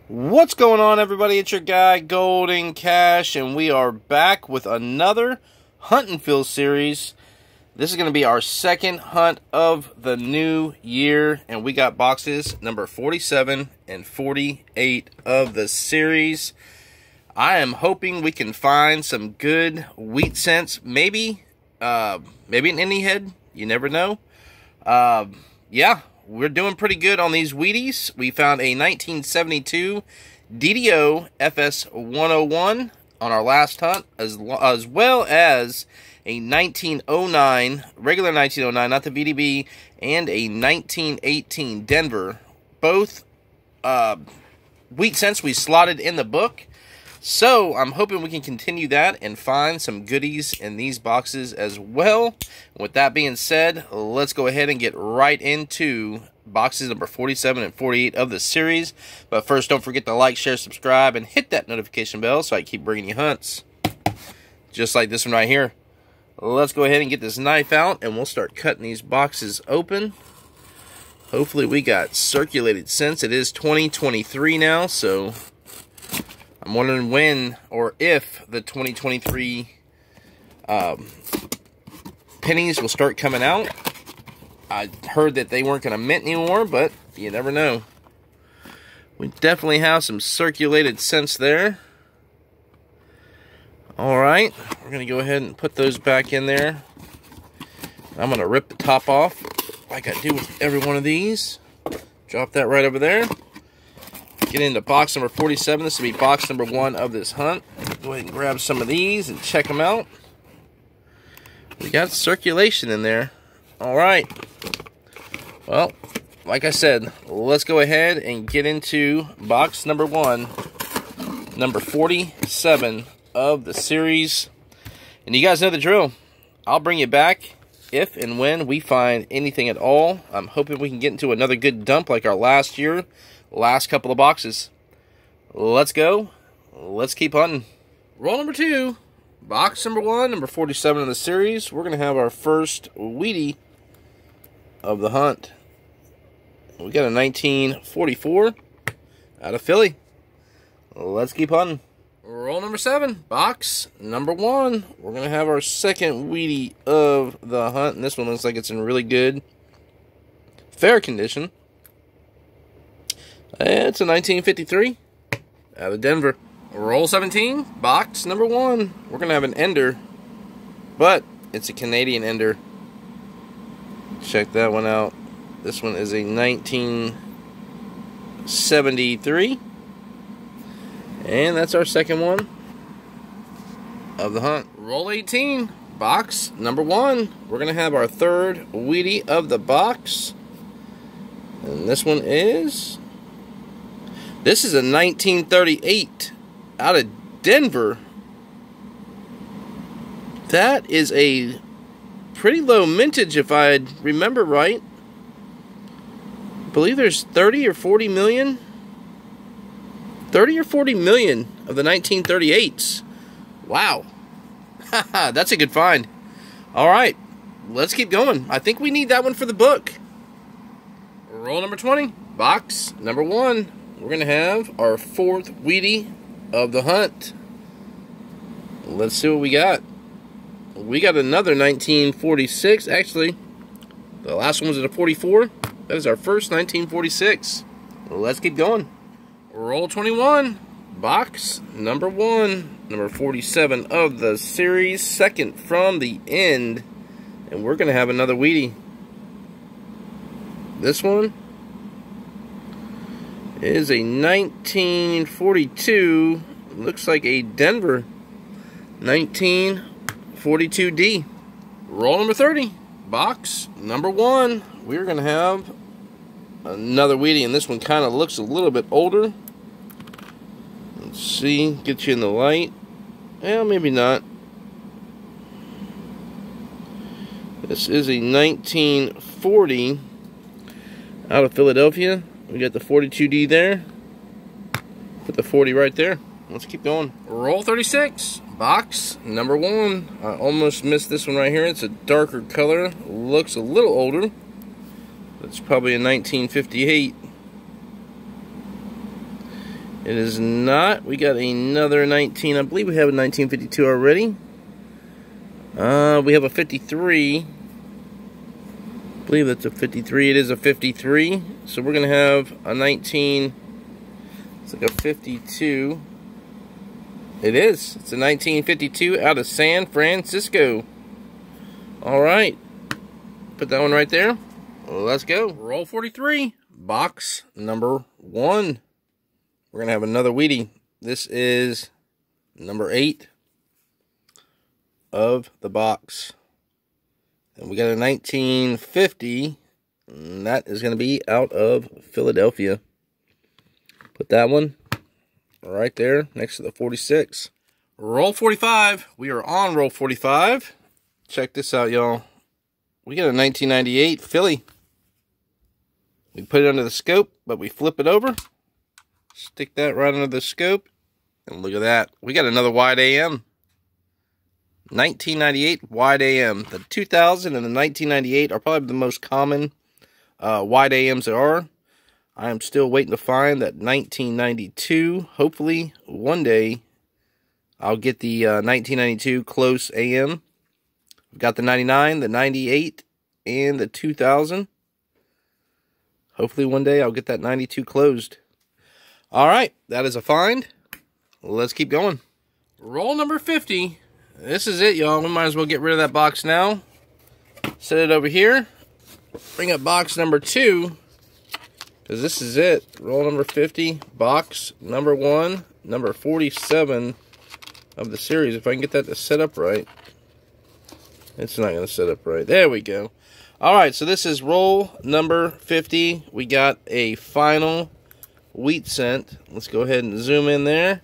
What's going on, everybody? It's your guy Golden Cash, and we are back with another Hunt and Fill series. This is going to be our second hunt of the new year, and we got boxes number 47 and 48 of the series. I am hoping we can find some good wheat cents, maybe an Indy head. You never know. Yeah. We're doing pretty good on these wheaties. We found a 1972 DDO FS 101 on our last hunt, as well as a 1909, regular 1909, not the VDB, and a 1918 Denver. Both wheat cents we slotted in the book. So I'm hoping we can continue that and find some goodies in these boxes as well. With that being said, let's go ahead and get right into boxes number 47 and 48 of the series. But first, don't forget to like, share, subscribe, and hit that notification bell so I keep bringing you hunts. Just like this one right here. Let's go ahead and get this knife out and we'll start cutting these boxes open. Hopefully we got circulated cents. It is 2023 now, so I'm wondering when or if the 2023 pennies will start coming out. I heard that they weren't going to mint anymore, but you never know. We definitely have some circulated cents there. Alright, we're going to go ahead and put those back in there. I'm going to rip the top off like I do with every one of these. Drop that right over there. Get into box number 47. This will be box number 1 of this hunt. Go ahead and grab some of these and check them out. We got circulation in there. Alright. Well, like I said, let's go ahead and get into box number 1, number 47 of the series. And you guys know the drill. I'll bring you back if and when we find anything at all. I'm hoping we can get into another good dump like our last couple of boxes. Let's go. Let's keep hunting. Roll number 2. Box number 1, number 47 of the series. We're going to have our first wheatie of the hunt. We got a 1944 out of Philly. Let's keep hunting. Roll number 7. Box number 1. We're going to have our second wheatie of the hunt. And this one looks like it's in really good, fair condition. It's a 1953 out of Denver. Roll 17, box number 1. We're going to have an ender, but it's a Canadian ender. Check that one out. This one is a 1973. And that's our second one of the hunt. Roll 18, box number 1. We're going to have our third wheatie of the box. And this one is... This is a 1938 out of Denver. That is a pretty low mintage if I remember right. I believe there's 30 or 40 million. 30 or 40 million of the 1938s. Wow. That's a good find. Alright, let's keep going. I think we need that one for the book. Roll number 20. Box number 1. We're going to have our fourth wheatie of the hunt. Let's see what we got. We got another 1946. Actually, the last one was at a 44. That is our first 1946. Let's keep going. Roll 21. Box number 1. Number 47 of the series. Second from the end. And we're going to have another wheatie. This one is a 1942, looks like a Denver 1942D. Roll number 30, box number 1. We're going to have another wheatie, and this one kind of looks a little bit older. Let's see, get you in the light. Well, maybe not. This is a 1940 out of Philadelphia. We got the 42D there. Put the 40 right there. Let's keep going. Roll 36. Box number 1. I almost missed this one right here. It's a darker color. Looks a little older. It's probably a 1958. It is not. We got another 19. I believe we have a 1952 already. We have a 53. I believe that's a 53. It is a 53. So we're going to have a 19. It's like a 52. It is. It's a 1952 out of San Francisco. Alright. Put that one right there. Let's go. Roll 43. Box number 1. We're going to have another wheatie. This is number 8 of the box. And we got a 1950. And that is going to be out of Philadelphia. Put that one right there next to the 46. Roll 45. We are on roll 45. Check this out, y'all. We got a 1998 Philly. We put it under the scope, but we flip it over. Stick that right under the scope. And look at that. We got another wide AM. 1998 wide AM. The 2000 and the 1998 are probably the most common wide AMs there are. I am still waiting to find that 1992. Hopefully, one day, I'll get the 1992 close AM. We've got the 99, the 98, and the 2000. Hopefully, one day, I'll get that 92 closed. All right, that is a find. Let's keep going. Roll number 50. This is it, y'all. We might as well get rid of that box now. Set it over here. Bring up box number 2. Because this is it. Roll number 50. Box number 1. Number 47 of the series. If I can get that to set up right. It's not going to set up right. There we go. Alright, so this is roll number 50. We got a final wheat cent. Let's go ahead and zoom in there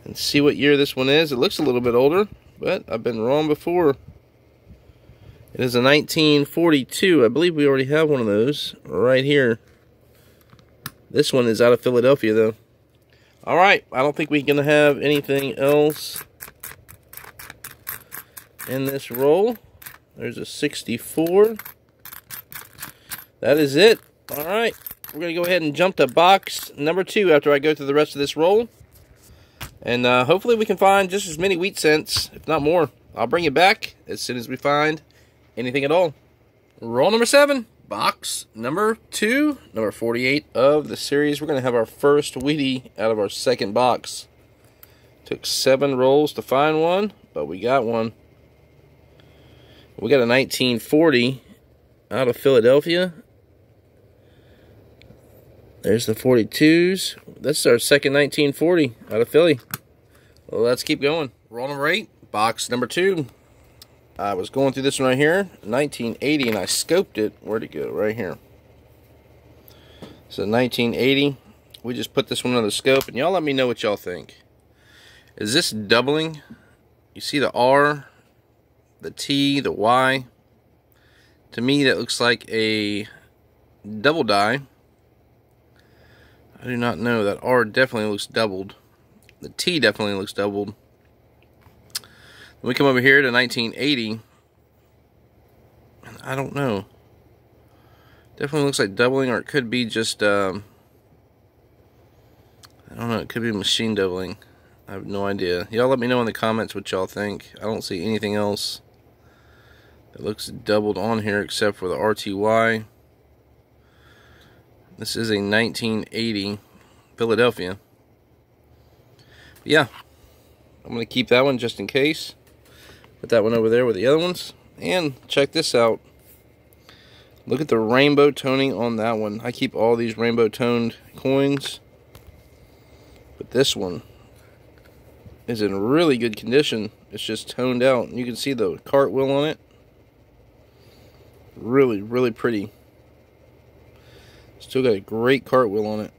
and see what year this one is. It looks a little bit older, but I've been wrong before. It is a 1942. I believe we already have one of those right here. This one is out of Philadelphia, though. Alright, I don't think we're going to have anything else in this roll. There's a 64. That is it. Alright. We're going to go ahead and jump to box number 2 after I go through the rest of this roll. And hopefully we can find just as many wheat cents, if not more. I'll bring you back as soon as we find anything at all. Roll number 7. Box number 2. Number 48 of the series. We're going to have our first wheatie out of our second box. Took 7 rolls to find one, but we got one. We got a 1940 out of Philadelphia. There's the 42s. That's our second 1940 out of Philly. Well, let's keep going. Roll number 8, box number 2. I was going through this one right here, 1980, and I scoped it. Where'd it go? Right here. So 1980. We just put this one on the scope, and y'all let me know what y'all think. Is this doubling? You see the R, the T, the Y. To me, that looks like a double die. I do not know. That R definitely looks doubled. The T definitely looks doubled. When we come over here to 1980, I don't know. Definitely looks like doubling, or it could be just, I don't know, it could be machine doubling. I have no idea. Y'all let me know in the comments what y'all think. I don't see anything else that looks doubled on here except for the RTY. This is a 1980 Philadelphia. Yeah, I'm going to keep that one just in case. Put that one over there with the other ones. And check this out. Look at the rainbow toning on that one. I keep all these rainbow toned coins. But this one is in really good condition. It's just toned out. You can see the cartwheel on it. Really, really pretty. Still got a great cartwheel on it.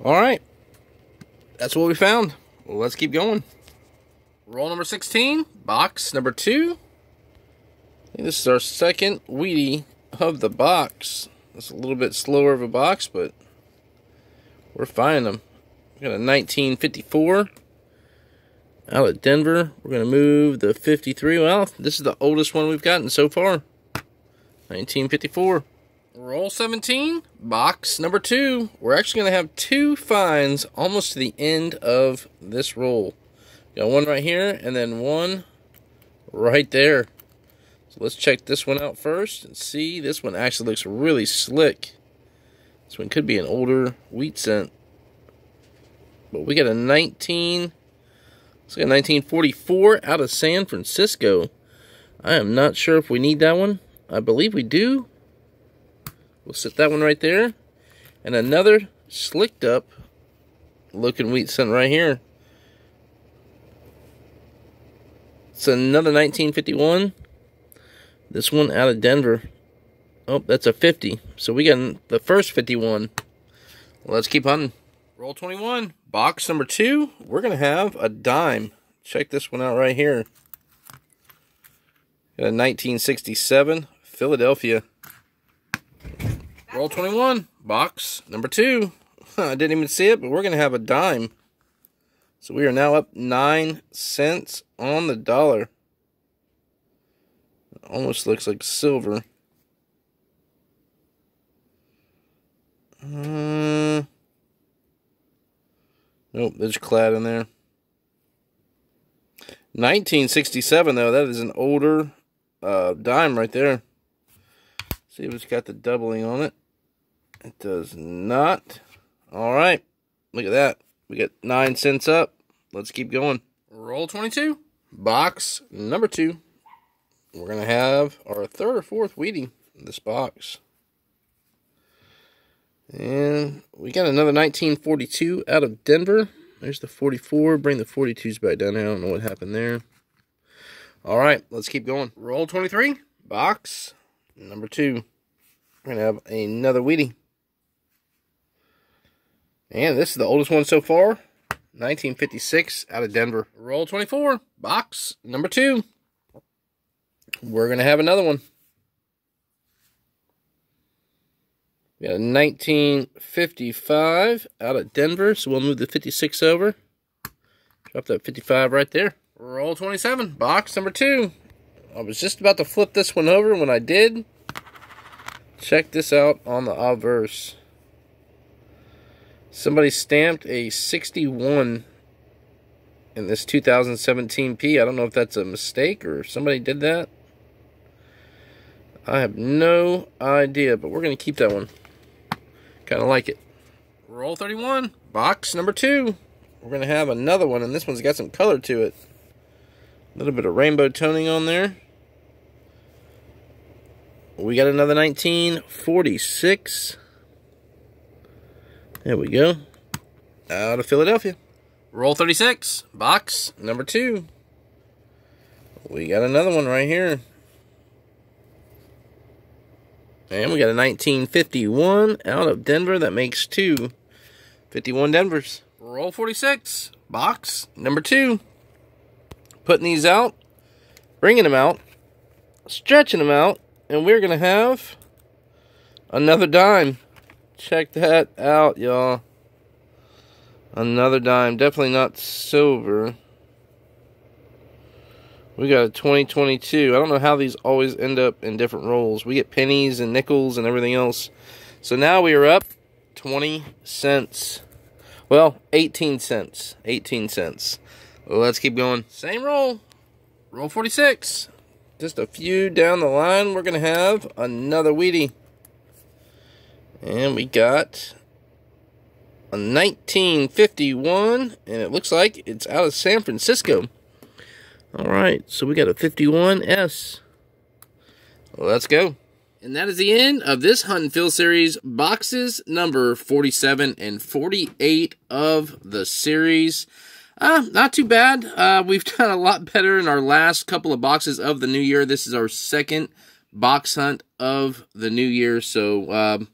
Alright. That's what we found. Well, let's keep going. Roll number 16. Box number 2. I think this is our second wheatie of the box. It's a little bit slower of a box, but we're finding them. We got a 1954 out of Denver. We're going to move the 53. Well, this is the oldest one we've gotten so far. 1954. Roll 17, box number 2. We're actually going to have 2 finds almost to the end of this roll. Got one right here, and then one right there. So let's check this one out first and see. This one actually looks really slick. This one could be an older wheat cent. But we got a 1944 out of San Francisco. I am not sure if we need that one. I believe we do. We'll set that one right there. And another slicked up looking wheat cent right here. It's another 1951. This one out of Denver. Oh, that's a 50. So we got the first 51. Let's keep hunting. Roll 21. Box number 2. We're going to have a dime. Check this one out right here. Got a 1967 Philadelphia. Roll 21. Box number 2. I didn't even see it, but we're going to have a dime. So we are now up 9 cents on the dollar. It almost looks like silver. Nope, there's clad in there. 1967 though, that is an older dime right there. See if it's got the doubling on it. It does not. Alright, look at that. We got 9 cents up. Let's keep going. Roll 22. Box number 2. We're going to have our 3rd or 4th wheatie in this box. And we got another 1942 out of Denver. There's the 44. Bring the 42s back down here. I don't know what happened there. Alright, let's keep going. Roll 23. Box number 2. We're going to have another wheatie. And this is the oldest one so far. 1956 out of Denver. Roll 24. Box number 2. We're going to have another one. We got a 1955 out of Denver. So we'll move the 56 over. Drop that 55 right there. Roll 27. Box number 2. I was just about to flip this one over when I did. Check this out on the obverse. Somebody stamped a 61 in this 2017 P. I don't know if that's a mistake or somebody did that. I have no idea, but we're going to keep that one. Kind of like it. Roll 31. Box number 2. We're going to have another one, and this one's got some color to it. A little bit of rainbow toning on there. We got another 1946. There we go. Out of Philadelphia. Roll 36. Box number 2. We got another one right here. And we got a 1951 out of Denver. That makes 2. 51 Denvers. Roll 46. Box number 2. Putting these out. Bringing them out. Stretching them out. And we're going to have another dime. Check that out, y'all. Another dime. Definitely not silver. We got a 2022. I don't know how these always end up in different rolls. We get pennies and nickels and everything else. So now we are up 20 cents. Well, 18 cents. 18 cents. Well, let's keep going. Same roll. Roll 46. Just a few down the line, we're going to have another wheatie. And we got a 1951, and it looks like it's out of San Francisco. Alright, so we got a 51S. Let's go. And that is the end of this Hunt and Fill series, boxes number 47 and 48 of the series. Not too bad. We've done a lot better in our last couple of boxes of the new year. This is our second box hunt of the new year. So,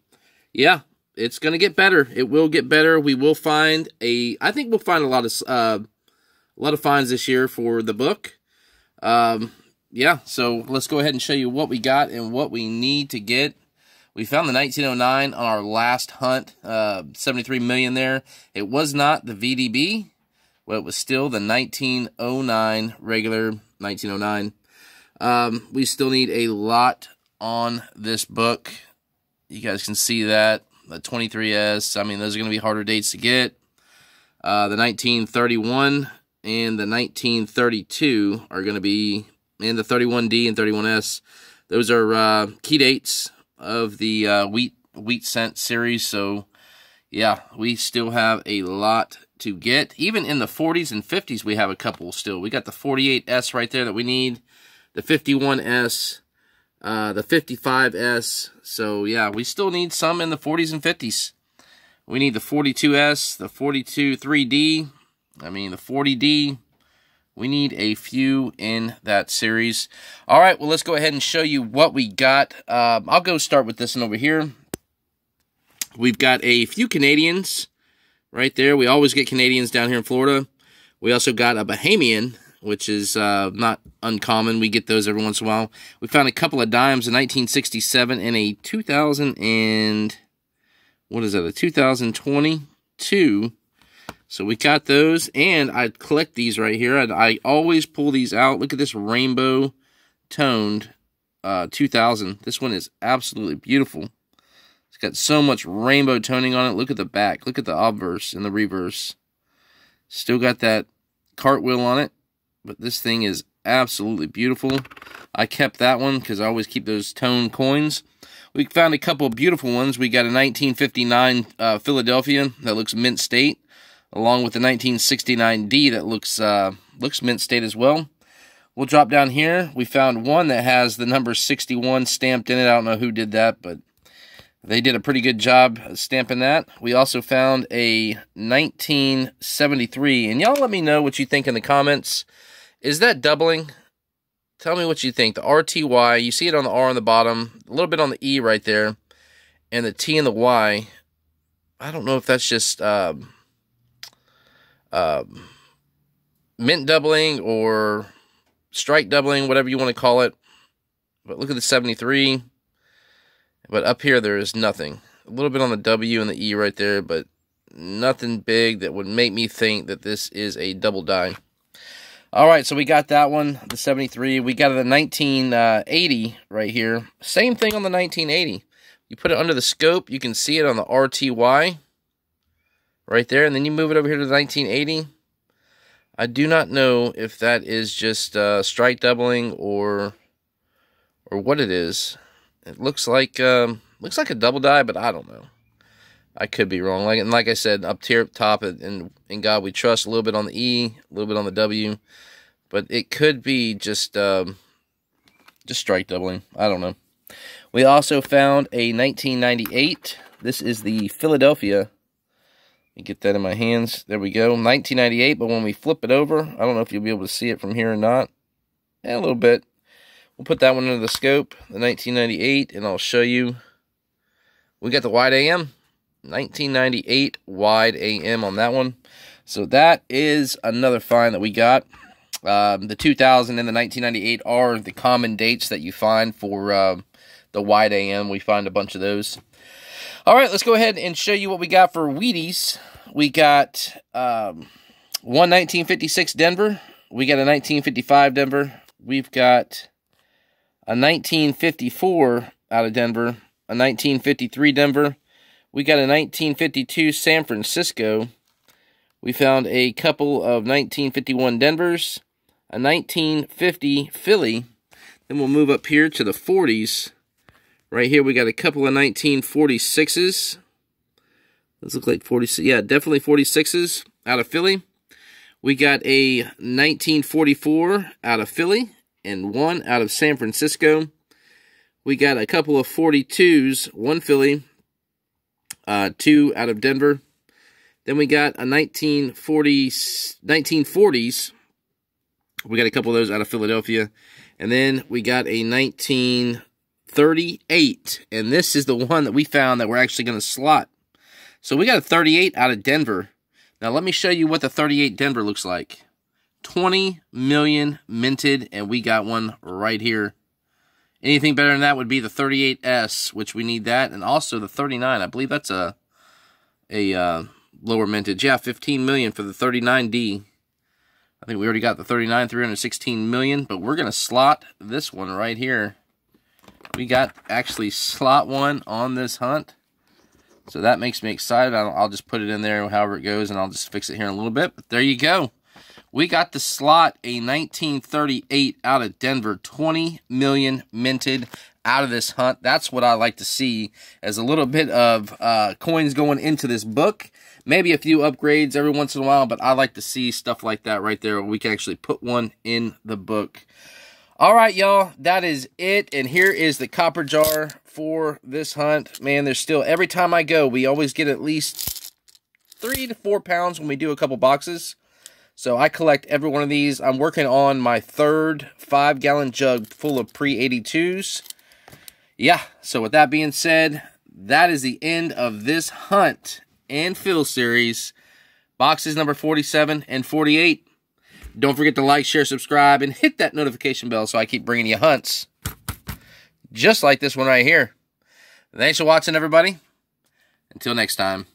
yeah, it's going to get better. It will get better. We will find I think we'll find a lot of finds this year for the book. Yeah, so let's go ahead and show you what we got and what we need to get. We found the 1909 on our last hunt, 73 million there. It was not the VDB. Well, it was still the 1909, regular 1909. We still need a lot on this book. You guys can see that. The 23S, I mean, those are going to be harder dates to get. The 1931 and the 1932 are going to be, and the 31D and 31S, those are key dates of the wheat cent series. So, yeah, we still have a lot to get. Even in the 40s and 50s, we have a couple still. We got the 48S right there that we need, the 51S, the 55S. So, yeah, we still need some in the 40s and 50s. We need the 42S, the 42 3D, I mean the 40D. We need a few in that series. All right, well, let's go ahead and show you what we got. I'll go start with this one over here. We've got a few Canadians right there. We always get Canadians down here in Florida. We also got a Bahamian, which is not uncommon. We get those every once in a while. We found a couple of dimes, a 1967 and a 2000 and... what is that, a 2022? So we got those, and I collect these right here. I always pull these out. Look at this rainbow toned 2000. This one is absolutely beautiful. It's got so much rainbow toning on it. Look at the back. Look at the obverse and the reverse. Still got that cartwheel on it, but this thing is absolutely beautiful. I kept that one because I always keep those toned coins. We found a couple of beautiful ones. We got a 1959 Philadelphia that looks mint state, along with the 1969D that looks mint state as well. We'll drop down here. We found one that has the number 61 stamped in it. I don't know who did that, but they did a pretty good job stamping that. We also found a 1973, and y'all let me know what you think in the comments. Is that doubling? Tell me what you think. The RTY, you see it on the R on the bottom, a little bit on the E right there, and the T and the Y. I don't know if that's just mint doubling or strike doubling, whatever you want to call it. But look at the 73. But up here, there is nothing. A little bit on the W and the E right there, but nothing big that would make me think that this is a double die. All right, so we got that one, the 73. We got the 1980 right here. Same thing on the 1980. You put it under the scope, you can see it on the RTY right there, and then you move it over here to the 1980. I do not know if that is just strike doubling or what it is. It looks like a double die, but I don't know. I could be wrong. Like I said, up here, up top, in God we trust. A little bit on the E, a little bit on the W, but it could be just strike doubling. I don't know. We also found a 1998. This is the Philadelphia. Let me get that in my hands. There we go, 1998. But when we flip it over, I don't know if you'll be able to see it from here or not. Yeah, a little bit. We'll put that one under the scope, the 1998, and I'll show you. We got the wide AM. 1998 wide AM on that one. So that is another find that we got. The 2000 and the 1998 are the common dates that you find for the wide AM. We find a bunch of those. All right, let's go ahead and show you what we got for Wheaties. We got one 1956 Denver. We got a 1955 Denver. We've got a 1954 out of Denver. A 1953 Denver. We got a 1952 San Francisco. We found a couple of 1951 Denvers, a 1950 Philly. Then we'll move up here to the 40s. Right here we got a couple of 1946s. Those look like 46. Yeah, definitely 46s out of Philly. We got a 1944 out of Philly and one out of San Francisco. We got a couple of 42s, one Philly, two out of Denver. Then we got a 1940s. We got a couple of those out of Philadelphia. And then we got a 1938. And this is the one that we found that we're actually going to slot. So we got a 38 out of Denver. Now let me show you what the 38 Denver looks like. 20 million minted, and we got one right here. Anything better than that would be the 38S, which we need that, and also the 39. I believe that's a lower mintage. Yeah, 15 million for the 39D. I think we already got the 39, 316 million, but we're going to slot this one right here. We got actually slot 1 on this hunt. So that makes me excited. I'll just put it in there however it goes, and I'll just fix it here in a little bit. But there you go. We got the slot, a 1938 out of Denver, 20 million minted out of this hunt. That's what I like to see, as a little bit of coins going into this book. Maybe a few upgrades every once in a while, but I like to see stuff like that right there, where we can actually put one in the book. All right, y'all, that is it. And here is the copper jar for this hunt. Man, there's still, every time I go, we always get at least 3 to 4 pounds when we do a couple boxes. So I collect every one of these. I'm working on my 3rd 5-gallon jug full of pre-82s. Yeah, so with that being said, that is the end of this hunt and fill series. Boxes number 47 and 48. Don't forget to like, share, subscribe, and hit that notification bell so I keep bringing you hunts just like this one right here. Thanks for watching, everybody. Until next time.